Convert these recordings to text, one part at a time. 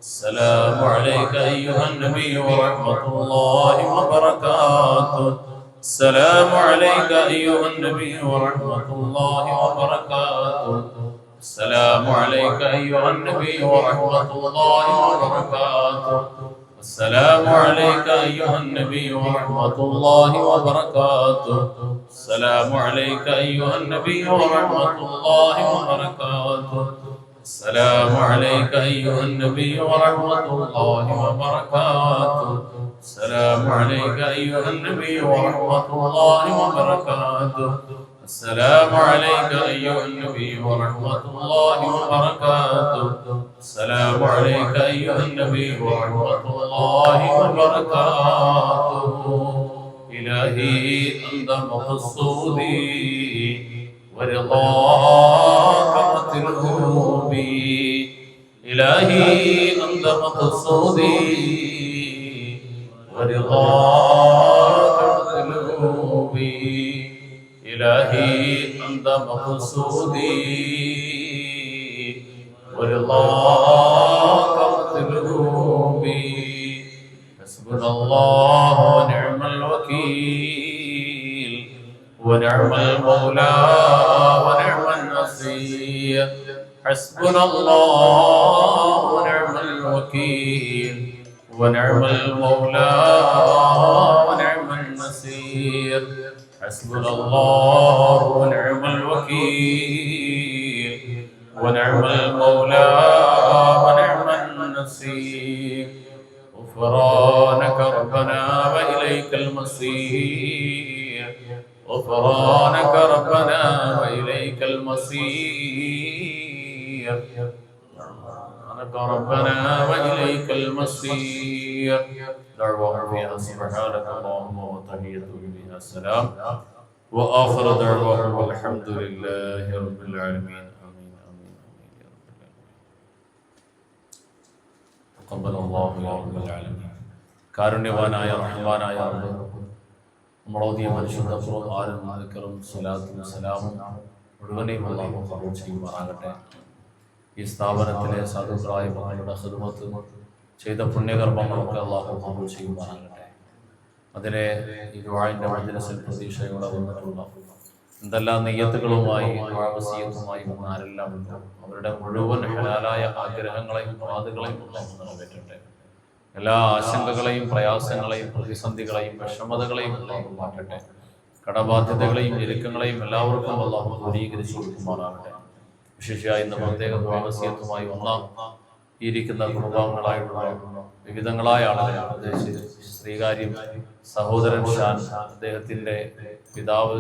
السلام عليك أيها النبي ورحمة الله وبركاته. السلام عليك أيها النبي ورحمة الله وبركاته. السلام عليك أيها النبي ورحمة الله وبركاته. السلام عليك أيها النبي ورحمة الله وبركاته. السلام عليك أيها النبي ورحمة الله وبركاته. السلام عليك أيها النبي ورحمة الله وبركاته. السلام عليك أيها النبي ورحمة الله وبركاته. السلام عليك أيها النبي ورحمة الله وبركاته. السلام عليك أيها النبي ورحمة الله وبركاته. إلهي أنت مقصودي ورضاك مطلوبي. إلهي أنت مقصودي ورضاك مطلوبي. إلهي أنت مقصودي ورضاك مطلوبي. حسبنا الله ونعم الوكيل ونعم المولى ونعم النصير. حسبنا الله ونعم الوكيل ونعم المولى ونعم النصير. حسبنا الله ونعم الوكيل ونعم المولى ونعم النصير. غفرانك ربنا وإليك المصير. غفرانك ربنا وإليك المصير. غفرانك ربنا وإليك المصير. دعواهم فيها سبحانك اللهم وتحيتهم فيها السلام وآخر دعواهم والحمد لله رب العالمين. آمين آمين آمين يا رب العالمين. تقبل الله يا رب العالمين. കാരുണ്യവാനായ റഹ്മാനായ റബ്ബ് നമ്മളോദിയ പരിശുദ്ധ ഖുർആനും ദിക്റും സ്വലാത്തും സലാമും മുഴുവനെയും അല്ലാഹു ഖബൂൽ ചെയ്യുമാറാകട്ടെ. ഈ സ്ഥാപനത്തിലെ സാധുക്കളായ മക്കളുടെ ഖിദ്മത്ത് ചെയ്ത പുണ്യകർമ്മങ്ങളൊക്കെ അല്ലാഹു ഖബൂൽ ചെയ്യുമാറാകട്ടെ. അതിലെ ഈ ദുആഇന്റെ മജ്‌ലിസിൽ പ്രതീക്ഷയോടെ വന്നിട്ടുള്ള എന്തെല്ലാം നിയ്യത്തുകളുമായി വസിയത്തുമായി വന്ന ആരെല്ലാം ഉണ്ട് അവരുടെ മുഴുവൻ ഹലാലായ ആഗ്രഹങ്ങളെയും മുറാദുകളെയും അല്ലാഹു നിറവേറ്റട്ടെ. എല്ലാ ആശങ്കകളെയും പ്രയാസങ്ങളെയും പ്രതിസന്ധികളെയും വിഷമതകളെയും അല്ലാഹു മാറ്റട്ടെ. കടബാധ്യതകളെയും ഞെരുക്കങ്ങളെയും എല്ലാവർക്കും അല്ലാഹു ദൂരീകരിച്ചു കൊടുക്കുമാറാകട്ടെ. വിശേഷിയായി ഇന്ന് പ്രത്യേക ദുആവസിയത്തുമായി വന്ന ഇരിക്കുന്ന കുടുംബാംഗങ്ങളായിട്ടുള്ള വിവിധങ്ങളായ ആളുകളെ പ്രത്യേകിച്ച് ശ്രീകാര്യം സഹോദരൻ ഷാൻ, അദ്ദേഹത്തിന്റെ പിതാവ്,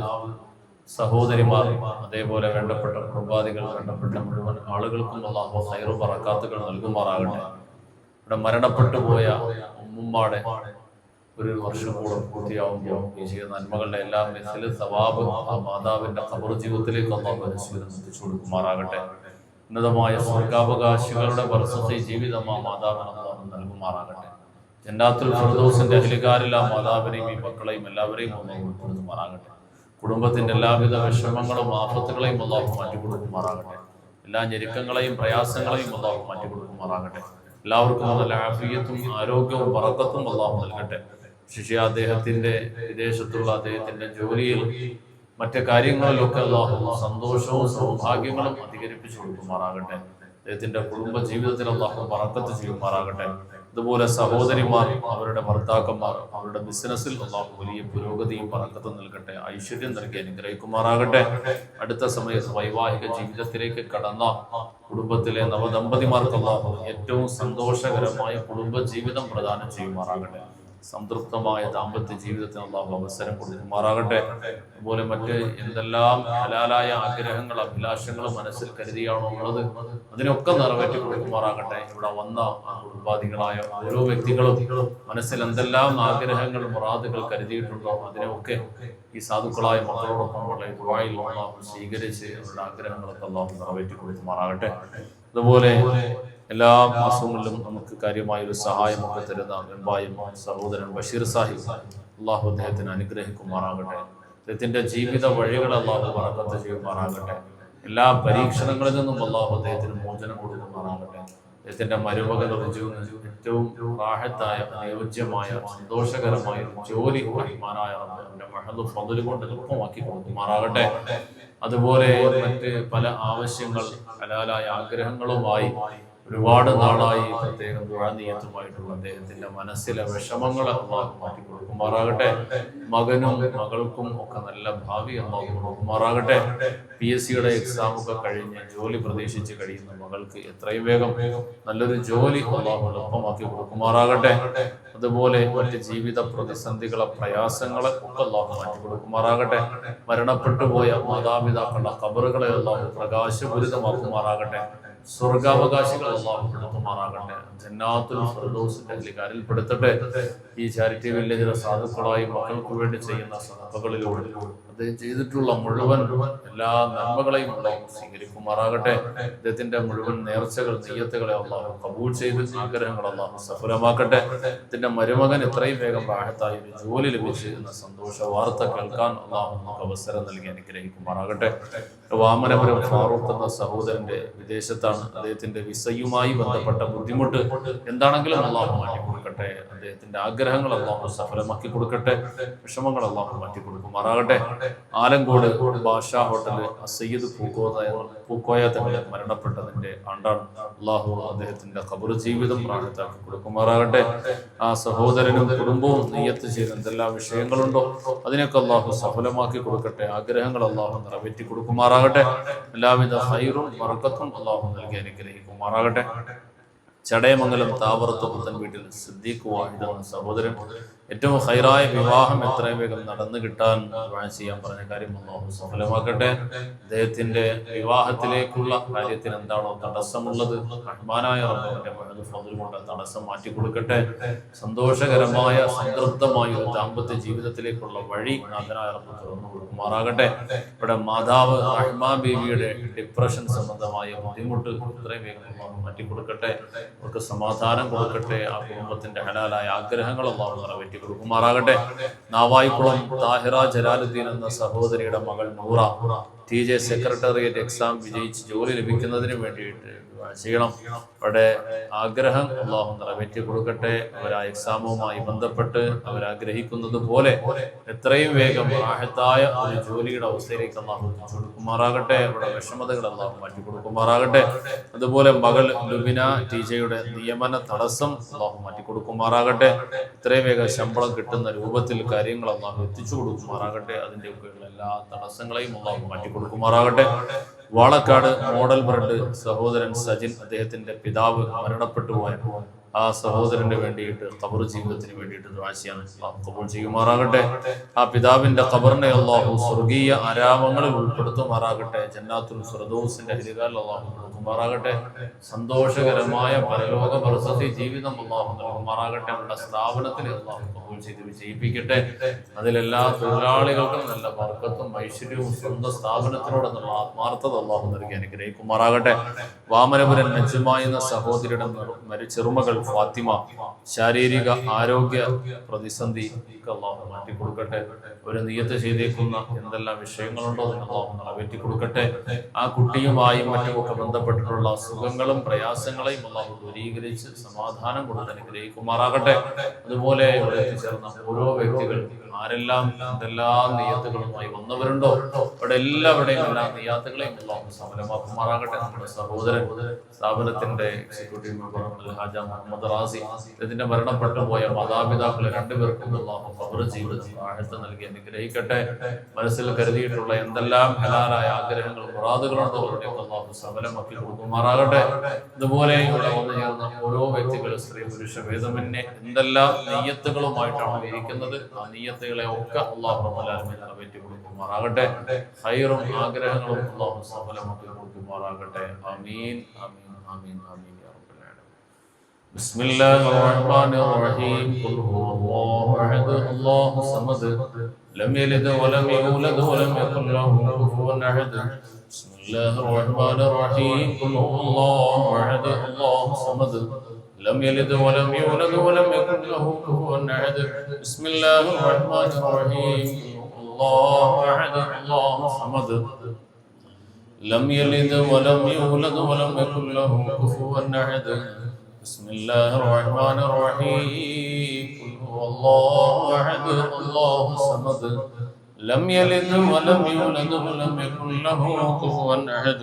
സഹോദരിമാർ, അതേപോലെ വേണ്ടപ്പെട്ട കുടുംബാദികൾ, വേണ്ടപ്പെട്ട മുഴുവൻ ആളുകൾക്കും അല്ലാഹു ഖൈറും ബറകാത്തുകൾ നൽകുമാറാകട്ടെ. ഇവിടെ മരണപ്പെട്ടു പോയ ഉമ്മുമ്മാടെ ഒരു വർഷം കൂടെ പൂർത്തിയാവുമ്പോൾ ഈ ചെയ്ത നന്മകളുടെ എല്ലാം മിസ്ല് സവാബ് ആ മാതാവിന്റെ ഖബർ ജീവിതത്തിലേക്ക് അല്ലാഹു എത്തിച്ചു കൊടുക്കുമാറാകട്ടെ. ഉന്നതമായ സ്വർഗാവകാശികളുടെ ബർസഖി ജീവിതം ആ മാതാവിന് അല്ലാഹു നൽകുമാറാകട്ടെ. ജന്നാത്തുൽ ഫിർദൗസിന്റെ അഹ്ലികാരിൽ ആ മാതാവിനെയും ഈ മക്കളെയും എല്ലാവരെയും അല്ലാഹു ഉൾപ്പെടുത്തുമാറാകട്ടെ. കുടുംബത്തിന്റെ എല്ലാവിധ വിഷമങ്ങളും ആപത്തുകളെയും അല്ലാഹു മാറ്റിക്കൊടുക്കുമാറാകട്ടെ. എല്ലാ ഞെരുക്കങ്ങളെയും പ്രയാസങ്ങളെയും അല്ലാഹു മാറ്റിക്കൊടുക്കുമാറാകട്ടെ. എല്ലാവർക്കും നല്ല ആഫിയത്തും ആരോഗ്യവും ബറക്കത്തും അല്ലാഹു നൽകട്ടെ. ശിഷ്യ അദ്ദേഹത്തിന്റെ വിദേശത്തുള്ള അദ്ദേഹത്തിന്റെ ജോലിയിൽ മറ്റു കാര്യങ്ങളിലൊക്കെ അല്ലാഹു സന്തോഷവും സൗഭാഗ്യങ്ങളും അധികരിപ്പിച്ചു കൊടുക്കുമാറാകട്ടെ. അദ്ദേഹത്തിന്റെ കുടുംബ ജീവിതത്തിൽ അല്ലാഹു ബറക്കത്ത് ചെയ്യുമാറാകട്ടെ. അതുപോലെ സഹോദരിമാർ, അവരുടെ ഭർത്താക്കന്മാർ, അവരുടെ ബിസിനസ്സിൽ അല്ലാഹു വലിയ പുരോഗതിയും ബറക്കത്തും നൽകട്ടെ. ഐശ്വര്യം നൽകി അനുഗ്രഹിക്കുമാറാകട്ടെ. അടുത്ത സമയത്ത് വൈവാഹിക ജീവിതത്തിലേക്ക് കടന്ന കുടുംബത്തിലെ നവദമ്പതിമാർക്ക് അല്ലാഹു ഏറ്റവും സന്തോഷകരമായ കുടുംബ ജീവിതം പ്രദാനം ചെയ്യുമാറാകട്ടെ. സംതൃപ്തമായ ദാമ്പത്യ ജീവിതത്തിന് അല്ലാഹു അവസരം കൊടുക്കുമാറാകട്ടെ. അതുപോലെ മറ്റ് എന്തെല്ലാം ഹലാലായ ആഗ്രഹങ്ങൾ അഭിലാഷങ്ങളും മനസ്സിൽ കരുതിയാണോ ഉള്ളത് അതിനൊക്കെ നിറവേറ്റി കൊടുക്കുമാറാകട്ടെ. ഇവിടെ വന്ന കുടുംബാദികളായ ഓരോ വ്യക്തികളും മനസ്സിൽ എന്തെല്ലാം ആഗ്രഹങ്ങൾ മുറാദുകൾ കരുതിയിട്ടുണ്ടോ അതിനെയൊക്കെ ഈ സാധുക്കളായ മക്കളോടൊപ്പം ഉള്ള ദുആയിൽ അല്ലാഹു സ്വീകരിച്ച് അവരുടെ ആഗ്രഹങ്ങളൊക്കെ അല്ലാഹു നിറവേറ്റി കൊടുക്കുമാറാകട്ടെ. അതുപോലെ എല്ലാ മാസങ്ങളിലും നമുക്ക് കാര്യമായ ഒരു സഹായമൊക്കെ തരുന്ന വെമ്പായം സഹോദരൻ ബഷീർ സാഹിബ്, അല്ലാഹു അദ്ദേഹത്തിന് അനുഗ്രഹിക്കുമാറാകട്ടെ. അദ്ദേഹത്തിന്റെ ജീവിത വഴികൾ അല്ലാഹു ബറക്കത്ത് ചെയ്യുമാറാകട്ടെ. എല്ലാ പരീക്ഷണങ്ങളിൽ നിന്നും അല്ലാഹു അദ്ദേഹത്തിന് മോചനം കൊടുക്കുമാറാകട്ടെ. അദ്ദേഹത്തിന്റെ മരുമകൻ റിജുവിന് ഏറ്റവും റാഹത്തായ അനുയോജ്യമായ സന്തോഷകരമായ ഒരു ജോലി റഹ്മാനായ റബ്ബിന്റെ മഹദ് ഫദ്ല് കൊണ്ട് എളുപ്പമാക്കി കൊടുക്കുമാറാകട്ടെ. അതുപോലെ മറ്റ് പല ആവശ്യങ്ങൾ ഹലാലായ ആഗ്രഹങ്ങളുമായി ഒരുപാട് നാളായി പ്രത്യേകം ദുആനിയത്തുമായിട്ടുള്ള അദ്ദേഹത്തിന്റെ മനസ്സിലെ വിഷമങ്ങളെ അല്ലാഹു മാറ്റി കൊടുക്കുമാറാകട്ടെ. മകനും മകൾക്കും ഒക്കെ നല്ല ഭാവി അല്ലാഹു കൊടുക്കുമാറാകട്ടെ. PSCയുടെ എക്സാം ഒക്കെ കഴിഞ്ഞ് ജോലി പ്രതീക്ഷിച്ച് കഴിയുന്ന മകൾക്ക് എത്രയും വേഗം നല്ലൊരു ജോലി അല്ലാഹു എളുപ്പമാക്കി കൊടുക്കുമാറാകട്ടെ. അതുപോലെ മറ്റ് ജീവിത പ്രതിസന്ധികളെ പ്രയാസങ്ങളെ ഒക്കെ അല്ലാഹു മാറ്റി കൊടുക്കുമാറാകട്ടെ. മരണപ്പെട്ടു പോയ മാതാപിതാക്കളുടെ ഖബറുകളെ അല്ലാഹു പ്രകാശപൂരിതമാക്കുമാറാകട്ടെ. സ്വർഗാവകാശികൾ അല്ലാഹു കൊടുക്കുമാറാകട്ടെ. ജന്നാത്തുൽ ഫിർദൗസിന്റെ അഹ്ലികാരിൽ പെടുത്തട്ടെ. ഈ ചാരിറ്റി വില്ലേജിലെ സാധുക്കളായി മക്കൾക്ക് വേണ്ടി ചെയ്യുന്ന സദഖകളിലൂടെ അദ്ദേഹം ചെയ്തിട്ടുള്ള മുഴുവൻ എല്ലാ നന്മകളെയും അല്ലാഹു സ്വീകരിക്കുമാറാകട്ടെ. അദ്ദേഹത്തിന്റെ മുഴുവൻ നേർച്ചകൾ നിയ്യത്തുകളെ അല്ലാഹു കബൂൽ ചെയ്ത് ആഗ്രഹങ്ങൾ അല്ലാഹു സഫലമാക്കട്ടെ. ഇതിന്റെ മരുമകൻ എത്രയും വേഗം റാഹത്തായി ഒരു ജോലി ലഭിച്ച് എന്ന സന്തോഷ വാർത്ത കേൾക്കാൻ അല്ലാഹു നമുക്ക് അവസരം നൽകി അനുഗ്രഹിക്കുമാറാകട്ടെ. വാമനപുരം ഫാറൂഖ് എന്ന സഹോദരന്റെ വിദേശത്താണ്. അദ്ദേഹത്തിന്റെ വിസയുമായി ബന്ധപ്പെട്ട ബുദ്ധിമുട്ട് എന്താണെങ്കിലും അല്ലാഹു മാറ്റി കൊടുക്കട്ടെ. അദ്ദേഹത്തിന്റെ ആഗ്രഹങ്ങൾ അല്ലാഹു സഫലമാക്കി കൊടുക്കട്ടെ. വിഷമങ്ങൾ അല്ലാഹു മാറ്റി കൊടുക്കുമാറാകട്ടെ. ആലങ്കോട് ബാഷാ ഹോട്ടല് സയ്യിദ് പൂക്കോയ തങ്ങൾ മരണപ്പെട്ടതിന്റെ ആണ്ടാണ്. അല്ലാഹു അദ്ദേഹത്തിന്റെ ഖബർ ജീവിതം റാഹത്താക്കി കൊടുക്കുമാറാകട്ടെ. ആ സഹോദരനും കുടുംബവും നിയ്യത്ത് ചെയ്ത് എന്തെല്ലാം വിഷയങ്ങളുണ്ടോ അതിനൊക്കെ അല്ലാഹു സഫലമാക്കി കൊടുക്കട്ടെ. ആഗ്രഹങ്ങൾ അല്ലാഹു നിറവേറ്റി കൊടുക്കുമാറാകട്ടെ. എല്ലാവിധ ഹൈറും ബർക്കത്തും അല്ലാഹു നൽകി അനുഗ്രഹിക്കുമാറാകട്ടെ. ചടയമംഗലം താവറത്ത് പുത്തൻ വീട്ടിൽ സിദ്ദീഖ് വാഹിദ് എന്ന സഹോദരൻ ഏറ്റവും ഹൈറായ വിവാഹം എത്രയും വേഗം നടന്നു കിട്ടാൻ ദുആ ചെയ്യാൻ പറഞ്ഞ കാര്യം അല്ലാഹു സഫലമാക്കട്ടെ. അദ്ദേഹത്തിന്റെ വിവാഹത്തിലേക്കുള്ള കാര്യത്തിന് എന്താണോ തടസ്സമുള്ളത് റഹ്മാനായ റബ്ബിന്റെ മഹദ് ഫദ്ൽ കൊണ്ട് തടസ്സം മാറ്റി കൊടുക്കട്ടെ. സന്തോഷകരമായ സംതൃപ്തമായ ഒരു ദാമ്പത്യ ജീവിതത്തിലേക്കുള്ള വഴി നാഥനായ റബ്ബ് തുറന്നു കൊടുക്കുമാറാകട്ടെ. ഇവിടെ മാതാവ് റഹ്മാ ബീവിയുടെ ഡിപ്രഷൻ സംബന്ധമായ ബുദ്ധിമുട്ട് എത്രയും വേഗം അല്ലാഹു മാറ്റി കൊടുക്കട്ടെ. അവർക്ക് സമാധാനം കൊടുക്കട്ടെ. ആ കുടുംബത്തിന്റെ ഹലാലായ ആഗ്രഹങ്ങൾ അല്ലാഹു നിറവേറ്റി കൊടുക്കുമാറാകട്ടെ. നാവായിക്കുളം താഹിറ ജലാലുദ്ദീൻ എന്ന സഹോദരിയുടെ മകൾ നൂറ TJ സെക്രട്ടേറിയറ്റ് എക്സാം വിജയിച്ച് ജോലി ലഭിക്കുന്നതിന് വേണ്ടിയിട്ട് ചെയ്യണം. അവരുടെ ആഗ്രഹം അല്ലാഹു നിറവേറ്റി കൊടുക്കട്ടെ. അവർ ആ എക്സാമുമായി ബന്ധപ്പെട്ട് അവരാഗ്രഹിക്കുന്നത് പോലെ എത്രയും വേഗം റാഹത്തായ ഒരു ജോലിയുടെ അവസ്ഥയിലേക്ക് അല്ലാഹു എത്തിച്ചു കൊടുക്കുമാറാകട്ടെ. അവരുടെ വിഷമതകൾ അല്ലാഹു മാറ്റി കൊടുക്കുമാറാകട്ടെ. അതുപോലെ മകൾ ലുബിന TJയുടെ നിയമന തടസ്സം അല്ലാഹു മാറ്റി കൊടുക്കുമാറാകട്ടെ. എത്രയും വേഗം ശമ്പളം കിട്ടുന്ന രൂപത്തിൽ കാര്യങ്ങൾ അല്ലാഹു എത്തിച്ചു കൊടുക്കുമാറാകട്ടെ. അതിൻ്റെയൊക്കെയുള്ള എല്ലാ തടസ്സങ്ങളെയും അല്ലാഹു മാറ്റി കൊടുക്കുമാറാകട്ടെ. വാളക്കാട് മോഡൽ ബ്രെഡ് സഹോദരൻ സജിൻ അദ്ദേഹത്തിന്റെ പിതാവ് മരണപ്പെട്ടു പോയ ആ സഹോദരന് വേണ്ടിയിട്ട് ഖബർ ജീവിതത്തിന് വേണ്ടിയിട്ട് ദുആ ചെയ്യാൻ അല്ലാഹു ഖബൂൽ ചെയ്യുമാറാകട്ടെ. ആ പിതാവിന്റെ ഖബറിനെ അല്ലാഹു സ്വർഗീയ ആരാമങ്ങളിൽ ഉൾപ്പെടുത്തുമാറാകട്ടെ. ജന്നാത്തുൽ ഫിർദൗസിന്റെ അഹ്ലികാരിൽ അല്ലാഹു ഉൾപ്പെടുത്തുമാറാകട്ടെ. സന്തോഷകരമായ പരലോക ബർസഖി ജീവിതം അല്ലാഹു നൽകുമാറാകട്ടെ. നമ്മുടെ സ്ഥാപനത്തിൽ അല്ലാഹു ഖബൂൽ ചെയ്ത് വിജയിപ്പിക്കട്ടെ. അതിലെല്ലാ തൊഴിലാളികൾക്കും നല്ല ബർക്കത്തും ഐശ്വര്യവും സ്വന്തം സ്ഥാപനത്തിനോട് എന്നുള്ള ആത്മാർത്ഥത അല്ലാഹു നൽകി അനുഗ്രഹിക്കുമാറാകട്ടെ. വാമനപുരൻ നജ്മ എന്ന സഹോദരിയുടെ ചെറുമകൾ ഫാത്തിമ ശാരീരിക ആരോഗ്യ പ്രതിസന്ധി അല്ലാഹു മാറ്റി കൊടുക്കട്ടെ. ഒരു നിയ്യത്ത് ചെയ്തേക്കുന്ന എന്തെല്ലാം വിഷയങ്ങളുണ്ടോ അല്ലാഹു നിറവേറ്റി കൊടുക്കട്ടെ. ആ കുട്ടിയുമായും മറ്റുമൊക്കെ ബന്ധപ്പെട്ടിട്ടുള്ള അസുഖങ്ങളും പ്രയാസങ്ങളെയും അല്ലാഹു ദൂരീകരിച്ച് സമാധാനം കൊടുത്ത് അനുഗ്രഹിക്കുമാറാകട്ടെ. അതുപോലെ ഇവിടെ എത്തിച്ചേർന്ന ഓരോ വ്യക്തികൾ ആരെല്ലാം എന്തെല്ലാം നിയ്യത്തുകളുമായി വന്നവരുണ്ടോ അവിടെ എല്ലാവരുടെയും എല്ലാ നിയ്യത്തുകളെയും അല്ലാഹു സഫലമാക്കുമാറാകട്ടെ. നമ്മുടെ സഹോദരൻ സ്ഥാപനത്തിന്റെ എക്സിക്യൂട്ടീവ് മെമ്പർ അൽഹാജ മുഹമ്മദ് റാസി ഇതിന്റെ മരണപ്പെട്ടു പോയ മാതാപിതാക്കളെ രണ്ടുപേർക്കും അല്ലാഹു ഖബർ ജീവിതം റാഹത്ത് നൽകി അനുഗ്രഹിക്കട്ടെ. മനസ്സിൽ കരുതിയിട്ടുള്ള എന്തെല്ലാം ഹലാലായ ആഗ്രഹങ്ങളും മുറാദുകളുണ്ടോ അവരുടെയൊക്കെ അല്ലാഹു സഫലമാക്കി കൊടുക്കുമാറാകട്ടെ. അതുപോലെ ഇവിടെ വന്നു ചേർന്ന ഓരോ വ്യക്തികളും സ്ത്രീ പുരുഷ ഭേദമന്യേ എന്തെല്ലാം നിയ്യത്തുകളുമായിട്ടാണ് ഇരിക്കുന്നത് ആ നിയ്യത്തുകളെ ഒക്കെ അല്ലാഹു റബ്ബുൽ ആലമീൻ നിറവേറ്റി കൊടുക്കുമാറാകട്ടെ. ഖൈറും ആഗ്രഹങ്ങളും അല്ലാഹു സഫലമാക്കി കൊടുക്കുമാറാകട്ടെ. ആമീൻ ആമീൻ ആമീൻ ആമീൻ യാ റബ്ബൽ ആലമീൻ. ബിസ്മില്ലാഹിർ റഹ്മാനിർ റഹീം. ഖുൽ ഹുവല്ലാഹു അഹദ് അല്ലാഹു സമദ് ലം യലിദ് വലം യൂലദ് വലം യകുൽ ലഹു കുഫുവൻ അഹദ്. ബിസ്മില്ലാഹിർ റഹ്മാനിർ റഹീം. ഖുൽ ഹുവല്ലാഹു അഹദ് അല്ലാഹു സമദ് لم يلد ولم يولد ولم يكن له كفوا أحد. بسم الله الرحمن الرحيم. الله أحد الله صمد لم يلد ولم يولد ولم يكن له كفوا أحد. بسم الله الرحمن الرحيم. قل هو الله أحد الله الصمد لم يلد ولم يولد ولم يكن له كفوا أحد.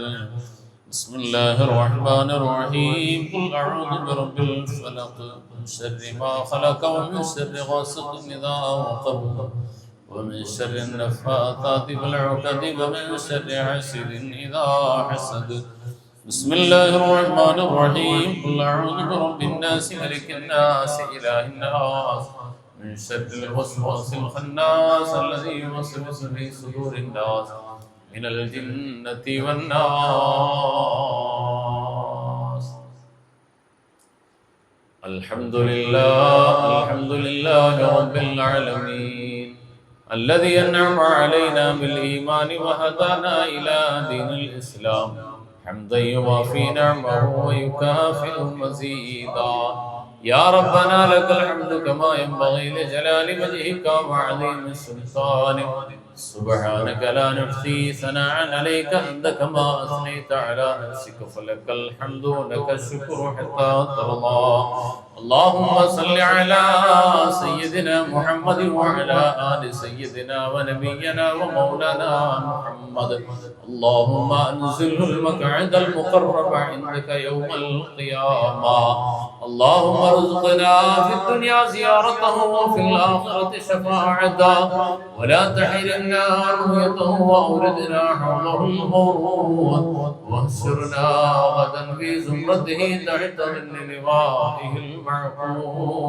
بسم الله الرحمن الرحيم. قل أعوذ برب الفلق من شر ما خلق ومن شر غاسق إذا وقب ومن شر النفاثات في العقد ومن شر حاسد إذا حسد. بسم الله الرحمن الرحيم. قل أعوذ برب الناس ملك الناس إله الناس من شر الوسواس الخناس الذي يوسوس في صدور الناس من الجنة والناس. الحمد لله رب العالمين الذي أنعم علينا بالإيمان وهدانا إلى دين الإسلام حمدا يوافي نعمه ويكافئ مزيدا. يا ربنا لك الحمد كما ينبغي لجلال وجهك وعظيم سلطانك. سبحانك لا نحصي ثناء عليك أنت كما أثنيت على نفسك فلك الحمد لك الشكر حتى ترضى. اللهم صل على سيدنا محمد وعلى آل سيدنا ونبينا ومولانا محمد. اللهم أنزله المقعد المقرب عندك يوم القيامة. اللهم ارزقنا في الدنيا زيارته وفي الآخرة شفاعته ولا تحرمنا رؤيته وأوردنا حوله المورود واحشرنا غدا في زمرته تحت ظل لوائه المعقود.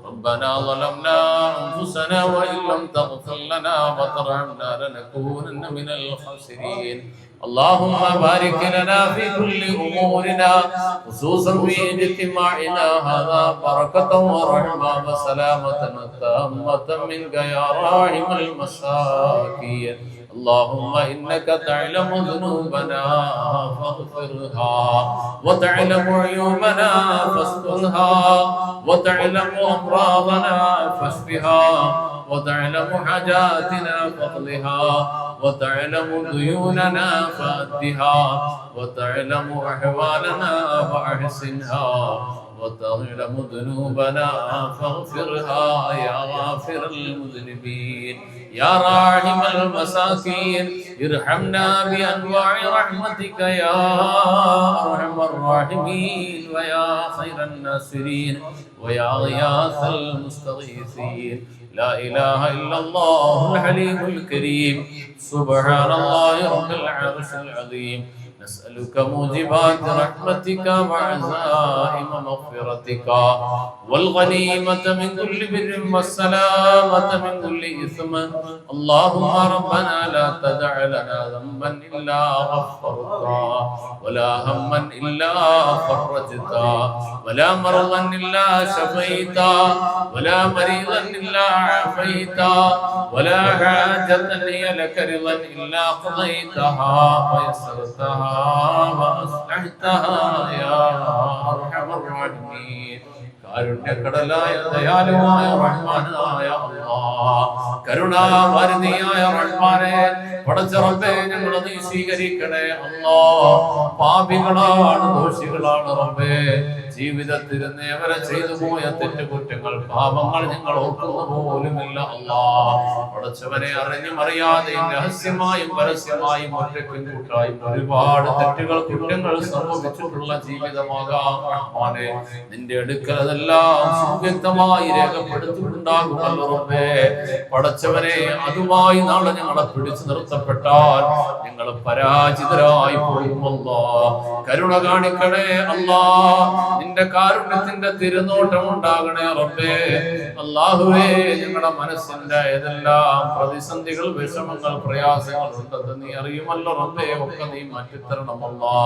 ربنا ظلمنا أنفسنا وإن لم تغفر لنا وترحمنا لنكونن من الخاسرين. اللهم بارك لنا في كل أمورنا خصوصا في اجتماعنا هذا بركة ورحمة وسلامة تامة منك يا راحم المساكين. اللهم إنك تعلم ذنوبنا فاغفرها وتعلم عيوبنا فاسترها وتعلم أمراضنا فاشفها وتعلم حاجاتنا فاقضها وتعلم ديوننا فأدها وتعلم أحوالنا فأحسنها وتعلم ذنوبنا فاغفرها يا غافر المذنبين يا راحم المساكين. ارحمنا بأنواع رحمتك يا أرحم الراحمين ويا خير الناصرين ويا غياث المستغيثين. لا إله إلا الله الحليم الكريم. سبحان الله رب العرش العظيم. نسألك موجبات رحمتك وعزائم مغفرتك والغنيمة من كل بر والسلامة من كل إثم. اللهم ربنا لا تدع لنا ذنبا إلا غفرته ولا هما إلا فرجته ولا مرضا إلا شفيته ولا مريضا إلا عافيته ولا حاجة هي لك رضا إلا قضيتها ويسرتها وأصلحتها يا أرحم الراحمين. കാരുണ്യക്കടലായ ദയാലുവായ റഹ്മാനായ അല്ലാഹ് കരുണാവാരിധിയായ റഹ്മാനെ പടച്ച റബ്ബേ ഞങ്ങളെ നീ സ്വീകരിക്കണേ അല്ലാഹ്. പാപികളാണ് ദോഷികളാണ് റബ്ബേ. ജീവിതത്തിൽ നേവരെ ചെയ്തു പോയ തെറ്റുകുറ്റങ്ങൾ പാപങ്ങൾ ഞങ്ങൾ ഓർക്കുന്ന പോലുമില്ല അല്ലാഹ്. പടച്ചവനെ അറിഞ്ഞും അറിയാതെയും രഹസ്യമായും പരസ്യമായും ഒറ്റയ്ക്കും കൂട്ടായും ഒരുപാട് തെറ്റുകൾ കുറ്റങ്ങൾ സംഭവിച്ചിട്ടുള്ള ജീവിതമാകാം റഹ്മാനെ. നിന്റെ അടുക്കൽ അതെല്ലാം സുവ്യക്തമായി രേഖപ്പെടുത്തിയിട്ടുണ്ടാകുമല്ലോ റബ്ബേ. പടച്ചവനെ അതുമായി നാളെ ഞങ്ങളെ പിടിച്ചു നിർത്തപ്പെട്ടാൽ ഞങ്ങൾ പരാജിതരായി പോകുമല്ലോ. കരുണ കാണിക്കണേ അല്ലാഹ്. നിന്റെ കാരുണ്യത്തിന്റെ തിരുനോട്ടം ഉണ്ടാകണേ റബ്ബേ. അല്ലാഹുവേ ഞങ്ങളുടെ മനസ്സിന്റെ ഏതെല്ലാം പ്രതിസന്ധികൾ വിഷമങ്ങൾ പ്രയാസങ്ങൾ ഉണ്ടെന്ന് നീ അറിയുമല്ലോ റബ്ബേ. ഒക്കെ നീ മാറ്റിത്തരണമല്ലോ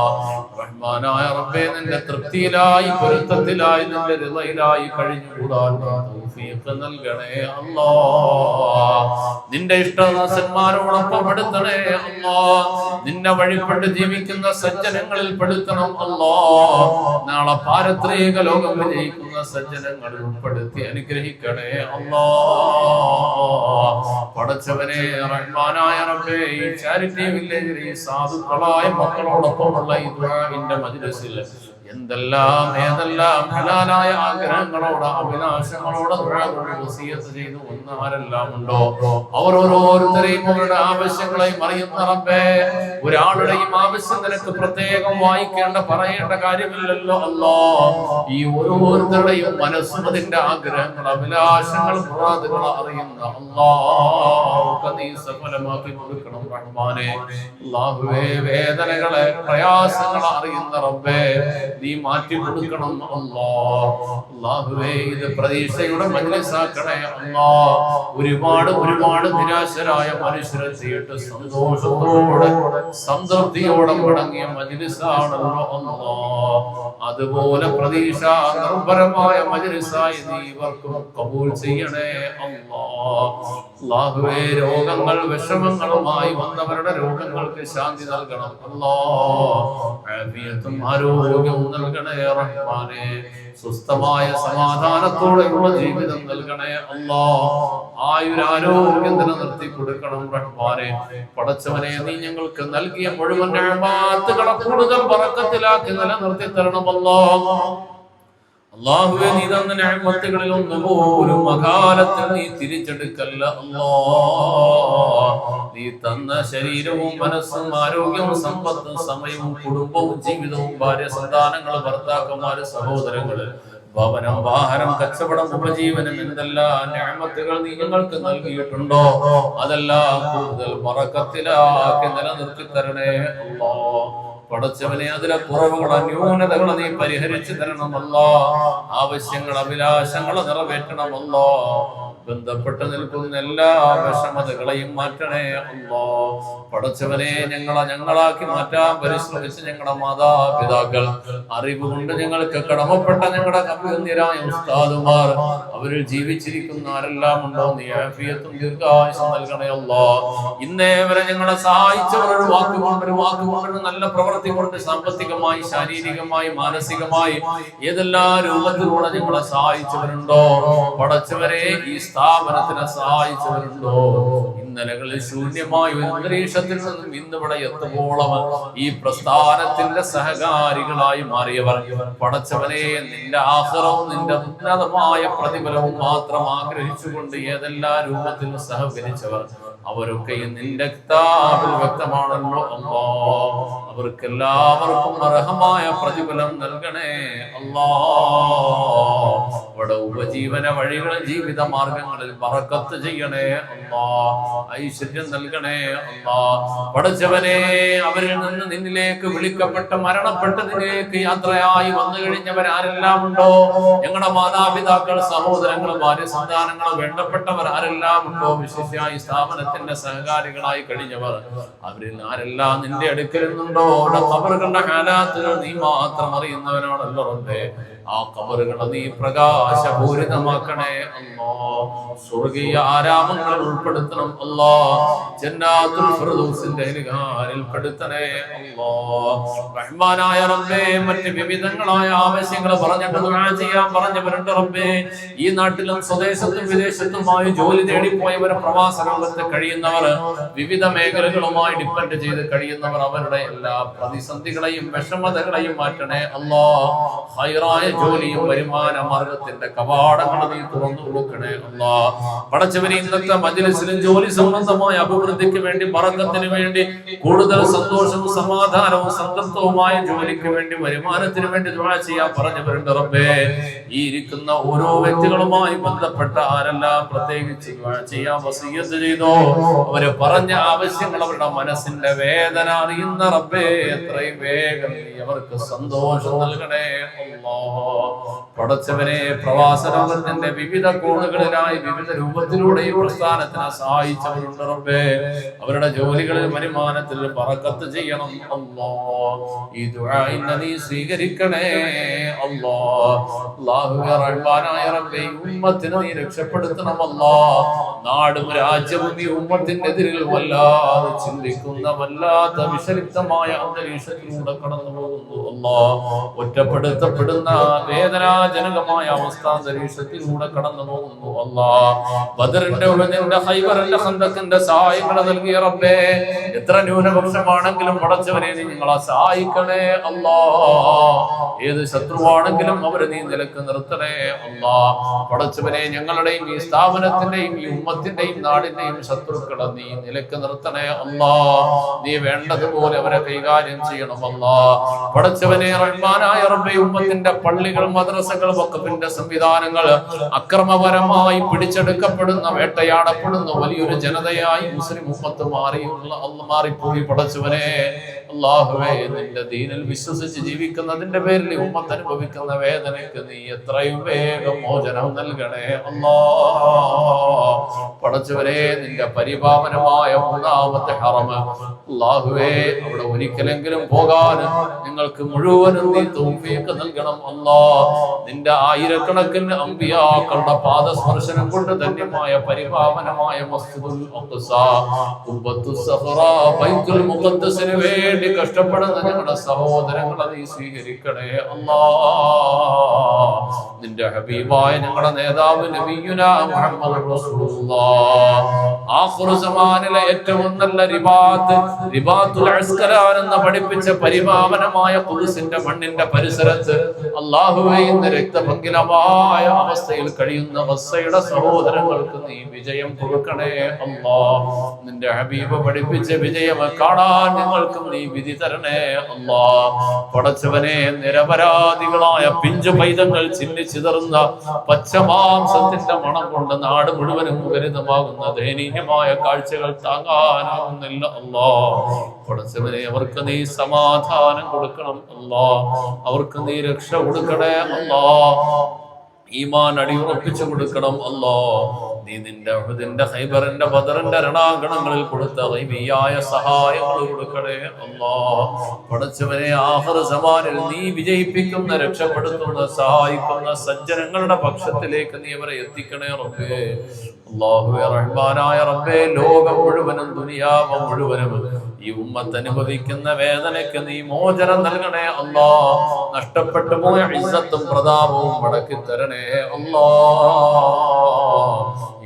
റഹ്മാനായ റബ്ബേ. നിന്റെ തൃപ്തിയിലായി പൊരുത്തത്തിലായി നിന്റെ റിളയിലായി കഴിഞ്ഞുകൂടാൻ തൗഫീഖ് നൽകണേ അല്ലാഹ്. നിന്റെ ഇഷ്ടദാസന്മാരോടൊപ്പം പെടുത്തണേ അല്ലാഹ്. നിന്നെ വഴിപ്പെട്ട് ജീവിക്കുന്ന സജ്ജനങ്ങളിൽ പെടുത്തണം അല്ലാഹ്. നാളെ പാരത്രിക ലോകം വിജയിക്കുന്ന സജ്ജനങ്ങൾ ഉൾപ്പെടുത്തി അനുഗ്രഹിക്കണേ അല്ലാഹ്. പടച്ചവനെ റഹ്മാനായ റബ്ബേ, ഈ ചാരിറ്റി വില്ലേജിൽ ഈ സാധുക്കളായ മക്കളോടൊപ്പമുള്ള ഈ ദുആഇന്റെ മജ്ലിസിൽ എന്തെല്ലാം ഏതെല്ലാം ഹലാലായ ആഗ്രഹങ്ങളോട് അഭിലാഷങ്ങളോട് വസിയത്ത് ചെയ്തു വന്നവരെല്ലാം ഉണ്ടോ, അവർ ഓരോരുത്തരെയും അവരുടെ ആവശ്യങ്ങളെയും അറിയുന്ന റബ്ബേ, ഒരാളുടെയും ആവശ്യം നിനക്ക് പ്രത്യേകം വായിക്കേണ്ട പറയേണ്ട കാര്യമില്ലല്ലോ അല്ലാഹ്. ഈ ഓരോരുത്തരുടെയും മനസ്സും അതിന്റെ ആഗ്രഹങ്ങൾ അഭിലാഷങ്ങൾ മുറാദുകൾ അറിയുന്ന അല്ലാഹ്, നീ സഫലമാക്കി കൊടുക്കണം റഹ്മാനെ. അല്ലാഹുവേ, വേദനകളെ പ്രയാസങ്ങളെ അറിയുന്ന റബ്ബേ, നീ മാറ്റി കൊടുക്കണം അല്ലാഹ്. അല്ലാഹുവേ, ഇത് പ്രതീക്ഷയുടെ മജ്ലിസാക്കണേ അല്ലാഹ്. ഒരുപാട് നിരാശരായ മനുഷ്യരെ ചെയ്തിട്ട് സന്തോഷത്തോടെ സംതൃപ്തിയോടെ മടങ്ങിയ മജ്ലിസാണല്ലോ അല്ലാഹ്. അതുപോലെ പ്രതീക്ഷ നിർഭരമായ മജ്ലിസായി നീ ഇവർക്കും കബൂൽ ചെയ്യണേ അല്ലാഹ്. അല്ലാഹുവേ, രോഗങ്ങൾ വിഷമങ്ങളുമായി വന്നവരുടെ രോഗങ്ങൾക്ക് ശാന്തി നൽകണം അല്ലാഹ്. ആഫിയത്തും ആരോഗ്യവും നൽകണേ റഹ്മാനേ. സ്വസ്ഥമായ സമാധാനത്തോടെയുള്ള ജീവിതം നൽകണേ അല്ലാഹ്. ആയുരാരോഗ്യം നിലനിർത്തി കൊടുക്കണം റഹ്മാനേ. പടച്ചവനെ, നീ ഞങ്ങൾക്ക് നൽകിയ മുഴുവൻ നിഅമത്തുകളെ കൂടുതൽ ബറക്കത്തിലാക്കി നിലനിർത്തി തരണം അല്ലാഹ്. അല്ലാഹുവേ, നീ തന്ന നിഅമത്തുകളിൽ ഒന്നുപോലും അകാലത്തിൽ നീ തിരിച്ചെടുക്കല്ല അല്ലാഹ്. നീ തന്ന ശരീരവും മനസ്സും ആരോഗ്യവും സമ്പത്തും സമയവും കുടുംബവും ജീവിതവും ഭാര്യ സന്താനങ്ങൾ ഭർത്താക്കന്മാര് സഹോദരങ്ങള് ഭവനം വാഹനം കച്ചവടം ഉപജീവനം എന്തെല്ലാം നിഅമത്തുകൾ നീ ഞങ്ങൾക്ക് നൽകിയിട്ടുണ്ടോ അതെല്ലാം കൂടുതൽ ബറക്കത്തിലാക്കി നിലനിർത്തി തരണേ അല്ലാഹ്. പടച്ചവനെ, അതിലെ കുറവുകളെ ന്യൂനതകളെ നീ പരിഹരിച്ചു തരണം അല്ലാഹ്. ആവശ്യങ്ങൾ അഭിലാഷങ്ങളെ നിറവേറ്റണം അല്ലാഹ്. ബന്ധപ്പെട്ട് നിൽക്കുന്ന എല്ലാ വിഷമതകളെയും മാറ്റണേ അല്ലാഹ്. പടച്ചവനെ, ഞങ്ങളാക്കി മാറ്റാൻ പരിശ്രമിച്ച് ഞങ്ങളുടെ മാതാപിതാക്കൾ, അറിവ് കൊണ്ട് ഞങ്ങൾക്ക് കടമപ്പെട്ട ഞങ്ങളുടെ കമ്പ്യൂന്യരായ ഉസ്താദുമാർ, അവരിൽ ജീവിച്ചിരിക്കുന്ന ആരെല്ലാം ഉണ്ടോ, നീ ആഫിയത്തും ദീർഘായുസ്സും നൽകണേ അല്ലാഹ്. ഇന്നേ വരെ ഞങ്ങളെ സഹായിച്ചവർ ഒരു വാക്കുകൊണ്ട് നല്ല പ്രവൃത്തി കൊണ്ട് സാമ്പത്തികമായി ശാരീരികമായി മാനസികമായി ഏതെല്ലാം രൂപത്തിലൂടെ ഞങ്ങളെ സഹായിച്ചവരുണ്ടോ, പടച്ചവരെ ഈ സ്ഥാപനത്തിനെ സഹായിച്ചവരുണ്ടോ, ഇന്നലകളിൽ ശൂന്യമായ ഒരു അന്തരീക്ഷത്തിൽ നിന്നും ഇന്നിവിടെ എത്തുമ്പോളം ഈ പ്രസ്ഥാനത്തിന്റെ സഹകാരികളായി മാറിയവർ, പടച്ചവനെ, നിന്റെ ആഖിറവും നിന്റെ ഉന്നതമായ പ്രതിഫലവും മാത്രം ആഗ്രഹിച്ചുകൊണ്ട് ഏതെല്ലാം രൂപത്തിൽ സഹകരിച്ചവർ, അവരൊക്കെ നിന്റെ കിതാബിൽ വ്യക്തമാണല്ലോ അല്ലാഹ്. അവർക്കെല്ലാവർക്കും അർഹമായ പ്രതിഫലം നൽകണേ അല്ലാഹ്. അവിടെ ഉപജീവന വഴികളിൽ ജീവിത മാർഗങ്ങളിൽ ബറക്കത്ത് ചെയ്യണേ അല്ലാഹ്. ഐശ്വര്യം നൽകണേ അല്ലാഹ്. പടച്ചവനെ, അവരിൽ നിന്ന് നിന്നിലേക്ക് വിളിക്കപ്പെട്ട് മരണപ്പെട്ടതിലേക്ക് യാത്രയായി വന്നു കഴിഞ്ഞവരാരെല്ലാം ഉണ്ടോ, ഞങ്ങളുടെ മാതാപിതാക്കൾ സഹോദരങ്ങൾ ഭാര്യ സന്താനങ്ങൾ വേണ്ടപ്പെട്ടവർ ആരെല്ലാം ഉണ്ടോ, വിശേഷമായി സ്ഥാപനത്തിന്റെ സഹകാരികളായി കഴിഞ്ഞവർ, അവരിൽ ആരെല്ലാം നിന്റെ അടുക്കൽ നിന്നുണ്ടോ, അവിടെ ഖബറുകളുടെ ഹാലാത്തുകൾ നീ മാത്രം അറിയുന്നവനാണല്ലോ റബ്ബേ. ആ ഖബറുകളെ നീ പ്രകാശപൂരിതമാക്കണേ അല്ലാഹ്. സ്വർഗീയ ആരാമങ്ങൾ ഉൾപ്പെടുത്തണം അല്ലാഹ്. ജന്നാത്തുൽ ഫിർദൗസിന്റെ അരികാലിൽ പെടുത്തണേ അല്ലാഹ്. റഹ്മാനായ റബ്ബേ, മറ്റ് വിവിധങ്ങളായ ആവശ്യങ്ങൾ പറഞ്ഞിട്ട് ദുആ ചെയ്യാൻ പറഞ്ഞവരുണ്ട് റബ്ബേ. ഈ നാട്ടിലും സ്വദേശത്തും വിദേശത്തുമായി ജോലി തേടിപ്പോയവർ, പ്രവാസ ലോകത്ത് കഴിയുന്നവർ, വിവിധ മേഖലകളുമായി ഡിപ്പെൻഡ് ചെയ്ത് കഴിയുന്നവർ, അവരുടെ എല്ലാ പ്രതിസന്ധികളെയും വിഷമതകളെയും മാറ്റണേ അല്ലാഹ്. ഹൈറായ ജോലിയും വരുമാന മാർഗത്തിന്റെ കവാടങ്ങൾ നീ തുറന്നു കൊടുക്കണേ അല്ലാഹ്. പടച്ചവനെ, ഇന്നത്തെ മജ്ലിസിലും ജോലി സംബന്ധമായ അഭിവൃദ്ധിക്ക് വേണ്ടി, ബറക്കത്തിന് വേണ്ടി, കൂടുതൽ സന്തോഷവും സമാധാനവും സംതൃപ്തവുമായ ജോലിക്ക് വേണ്ടി, വരുമാനത്തിന് വേണ്ടി ദുആ ചെയ്യാൻ പറഞ്ഞവരുണ്ട് റബ്ബേ. ഈ ഇരിക്കുന്ന ഓരോ വ്യക്തികളുമായി ബന്ധപ്പെട്ട ആരെല്ലാം പ്രത്യേകിച്ച് ദുആ ചെയ്യാൻ വസിയത്ത് ചെയ്തോ, അവര് പറഞ്ഞ ആവശ്യങ്ങൾ, അവരുടെ മനസ്സിന്റെ വേദന അറിയുന്ന റബ്ബേ, എത്രയും വേഗം നീ അവർക്ക് സന്തോഷം നൽകണേ അല്ലാഹ്. പടച്ചവനെ പ്രവാസ ലോകത്തിന്റെ വിവിധ കോണുകളിലായി വിവിധ രൂപത്തിലൂടെ ഈ പ്രസ്ഥാനത്തിനെ സഹായിച്ചവരുണ്ട് റബ്ബേ. അവരുടെ ജോലികളിൽ വരുമാനത്തിൽ ബറക്കത്ത് ചെയ്യണം അല്ലാഹ്. ഈ ദുആ നീ സ്വീകരിക്കണേ അല്ലാഹ്. അല്ലാഹുവേ റഹ്മാനായ റബ്ബേ, ഉമ്മത്തിനെ നീ രക്ഷപ്പെടുത്തണം അല്ലാഹ്. നാടും രാജ്യവും ഈ ഉമ്മത്തിനെതിരിൽ വല്ലാതെ ചിന്തിക്കുന്ന വല്ലാത്ത വിഷലിപ്തമായ അന്തരീക്ഷത്തിലൂടെ കടന്നു പോകുന്നു അല്ലാഹ്. ഒറ്റപ്പെടുത്തപ്പെടുന്ന വേദനാജനകമായ അവസ്ഥാന്തരീക്ഷത്തിലൂടെ കടന്നു പോകുന്നു അല്ലാഹ്. ബദറിന്റെ ഉഹദിന്റെ ഖൈബറിന്റെ ഖന്തക്കിന്റെ സഹായങ്ങളെ നൽകിയ റബ്ബേ, എത്ര ന്യൂനപക്ഷമാണെങ്കിലും പടച്ചവനെ നീ ഞങ്ങളെ സഹായിക്കണേ അല്ലാഹ്. ഏത് ശത്രുവാണെങ്കിലും അവരെ നീ നിലക്ക് നിർത്തണേ അല്ലാഹ്. പടച്ചവനെ ഞങ്ങളുടെയും ഈ സ്ഥാപനത്തിന്റെയും ഈ ഉമ്മത്തിന്റെയും നാടിന്റെയും ശത്രുക്കളെ നീ നിലക്ക് നിർത്തണേ അല്ലാഹ്. നീ വേണ്ടതുപോലെ അവരെ കൈകാര്യം ചെയ്യണം അല്ലാഹ്. പടച്ചവനെ റഹ്മാനായ റബ്ബേ, ഉമ്മത്തിന്റെ പള്ളികൾ, മദ്രസകൾ, വഖഫിന്റെ സംവിധാനങ്ങൾ അക്രമപരമായി പിടിച്ചെടുക്കപ്പെടുന്ന, വേട്ടയാടപ്പെടുന്ന വലിയൊരു ജനതയായി മുസ്ലിം ഉമ്മത്ത് മാറിപ്പോയി പടച്ചവനെ. അല്ലാഹുവേ, നിന്റെ ദീനിൽ വിശ്വസിച്ച് ജീവിക്കുന്നതിന്റെ പേരിൽ ഉമ്മത്ത് അനുഭവിക്കുന്ന വേദനയ്ക്ക് നീ എത്രയും വേഗം മോചനം നൽകണേ അല്ലാഹ്. പടച്ചവനെ, നിന്റെ പരിപാവനമായ മൂന്നാമത്തെ ഹറം അല്ലാഹുവേ, അവിടെ ഒരിക്കലെങ്കിലും പോകാൻ നിങ്ങൾക്ക് മുഴുവനും നീ തൗഫീഖ് നൽകണം അല്ലാഹ്. നിന്റെ ആയിരക്കണക്കിന് അമ്പിയാക്കളുടെ പാദസ്പർശനം കൊണ്ട് ധന്യമായ പരിപാവനമായ മസ്ജിദുൽ അഖ്സ, ഖുബത്തുസ് സഖറ, ബൈത്തുൽ മുഖദ്ദസിന് വേണ്ടി കഷ്ടപ്പെടുന്ന ഞങ്ങളുടെ സഹോദരങ്ങളെ നീ സ്വീകരിക്കണേ അല്ലാഹ്. നിന്റെ ഹബീബായ ഞങ്ങളുടെ നേതാവ് നബിയുനാ മുഹമ്മദ് റസൂലുള്ളാഹ് ആഖിറു സമാനിലെ ഏറ്റവും നല്ല റിബാത്തുൽ അസ്കലാൻ എന്ന് പഠിപ്പിച്ച പരിപാവനമായ ഖുദ്സിന്റെ മണ്ണിന്റെ പരിസരത്ത് അല്ലാഹുവേ, ഇന്ന് രക്തപങ്കിലമായ അവസ്ഥയിൽ കഴിയുന്ന ഗസ്സയുടെ സഹോദരങ്ങൾക്ക് നീ വിജയം കൊടുക്കണേ അല്ലാഹ്. നിന്റെ ഹബീബ് പഠിപ്പിച്ച വിജയം കാണാൻ ഞങ്ങൾക്കും നീ വിധി തരണേ അല്ലാഹ്. പടച്ചവനെ, നിരപരാധികളായ പിഞ്ചു പൈതങ്ങൾ ചിന്നിച്ചിതറുന്ന പച്ചമാംസത്തിന്റെ മണം കൊണ്ട് നാട് മുഴുവനും മുഖരിതമാകുന്ന ദയനീയമായ കാഴ്ചകൾ താങ്ങാനാവുന്നില്ല അല്ലാഹ്. പടച്ചവനെ, അവർക്ക് നീ സമാധാനം കൊടുക്കണം അല്ലാഹ്. അവർക്ക് നീ രക്ഷ കൊടുക്കണേ അല്ലാഹ്. ഈമാൻ അടിയുറപ്പിച്ചു കൊടുക്കണം അല്ലാഹ്. നീ നിന്റെ ഉഹദിന്റെ ഖൈബറിന്റെ ബദറിന്റെ രണാങ്കണങ്ങളിൽ കൊടുത്ത ഗൈബിയായ സഹായങ്ങൾ കൊടുക്കണേ അല്ലാഹ്. പടച്ചവനെ, ആഖിറു സമാനിൽ നീ വിജയിപ്പിക്കുന്ന, രക്ഷപ്പെടുത്തുന്ന, സഹായിക്കുന്ന സജ്ജനങ്ങളുടെ പക്ഷത്തിലേക്ക് നീ അവരെ എത്തിക്കണേ റബ്ബേ. അല്ലാഹുവേ റഹ്മാനായ റബ്ബേ, ലോകം മുഴുവനും ദുനിയാവ് മുഴുവനും ഈ ഉമ്മത്ത് അനുഭവിക്കുന്ന വേദനയ്ക്ക് നീ മോചനം നൽകണേ അല്ലാഹ്. നഷ്ടപ്പെട്ടു പോയ ഇസ്സത്തും പ്രതാപവും മടക്കി തരണേ അല്ലാഹ്.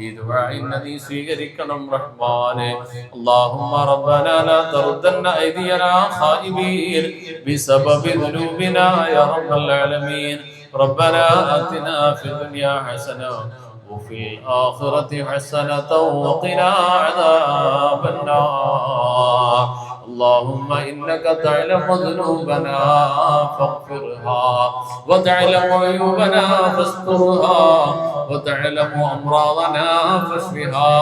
ഈ ദുആ നീ സ്വീകരിക്കണം റഹ്മാനേ. അല്ലാഹുമ്മ റബ്ബനാ ലാ തറുദ്ദന്ന ഐദിയനാ ഖായിബീൻ ബിസബബി ദുനൂബിനാ യാ റബ്ബൽ ആലമീൻ. റബ്ബനാ ആതിനാ ഫിദ്ദുനിയാ ഹസന وفي الآخرة حسنة وقنا عذاب النار. اللهم إنك تعلم ذنوبنا فاغفرها، وتعلم عيوبنا فاسترها، وتعلم أمراضنا فاشفها،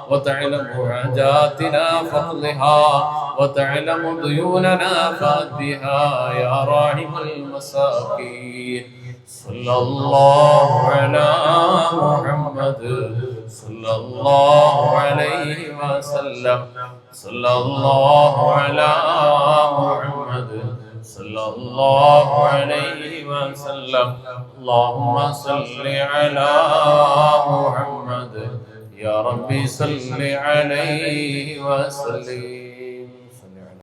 وتعلم حاجاتنا فاقضها، وتعلم ديوننا فأدها يا راحم المساكين. صلى الله على محمد صلى الله عليه وسلم. صلى الله على محمد صلى الله عليه وسلم. اللهم صل على محمد يا ربي صل عليه وسلم.